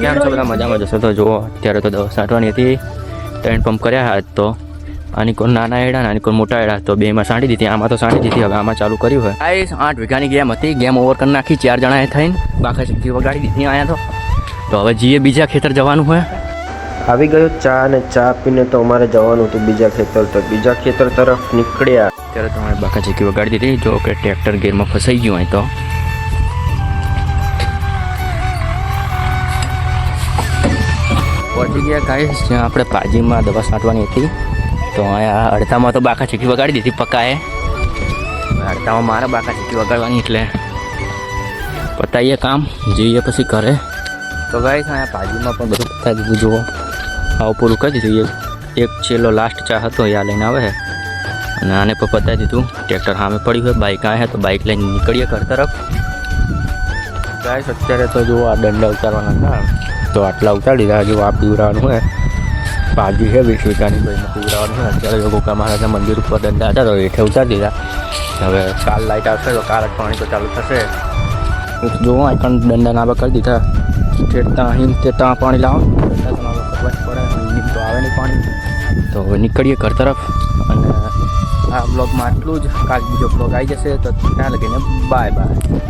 કેમ છો બધા? મજામાં જશો તો જુઓ અત્યારે તો દવા છાંટવાની હતી, 3 પંપ કર્યા હતા. તો આની કોઈ નાના એડા આની કોઈ મોટા એડા, તો બેમાં છાંટી દીધી. આમાં તો છાંટી દીધી, હવે આમાં ચાલુ કર્યું હોય. આ 8 વીઘાની ગેમ હતી, ગેમ ઓવર કરી નાખી. 4 જણાએ થઈને બાકા શક્તિ વગાડી દીધી અહીંયા. તો હવે જીએ બીજા ખેતર જવાનું હોય. આવી ગયો ચા, અને ચા પીને તો અમારે જવાનું હતું બીજા ખેતર. તો બીજા ખેતર તરફ નીકળ્યા. અત્યારે તમારે બાકા ચીકી વગાડી દીધી. જો કે ટ્રેક્ટર ગેરમાં ફસાઈ ગયું હોય તો પહોંચી ગયા ગાઈસ જ્યાં આપણે પાજીમાં દવા છાંટવાની હતી. તો અહીંયા અડધામાં તો બાકા ચીકી વગાડી દીધી પકાએ. અડધામાં મારે બાકા ચીકી વગાડવાની, એટલે પતાવીએ કામ, જઈએ પછી ઘરે. તો ગાઈસ અહીંયા પાજીમાં પણ બધું પતાવી દીધું. જુઓ આવું પૂરું કરી દીધું. એક છેલ્લો લાસ્ટ ચા હતો, યા લઈને આવે છે. અને આને પણ પતાવી દીધું. ટ્રેક્ટર સામે પડ્યું હોય, બાઇક આવે તો બાઇક લઈને નીકળીએ ઘર તરફ. ગાઈસ અત્યારે તો જુઓ આ દંડા ઉતારવાના હતા, તો આટલા ઉતારી દીધા. જો આ પીવડાવવાનું હોય, પાજી છે 20 વીઘાની, ભાઈને પીવડાવવાનું હોય. અત્યારે જો ગોકા મહારાજના મંદિર ઉપર દંડા હતા, તો એઠે ઉતારી દીધા. હવે કાલ લાઇટ આવશે તો કાલ જ પાણી તો ચાલુ થશે. જો અહીં દંડા નાબા કરી દીધા. અહીં તે ત્યાં પાણી લાવો, દંડા તો નાબા કરવા જ પડે, તો આવે નહીં પાણી. તો હવે નીકળીએ ઘર તરફ. અને આ બ્લોગમાં આટલું જ. કાલ બીજો બ્લોગ આવી જશે, તો ત્યાં લગીને બાય બાય.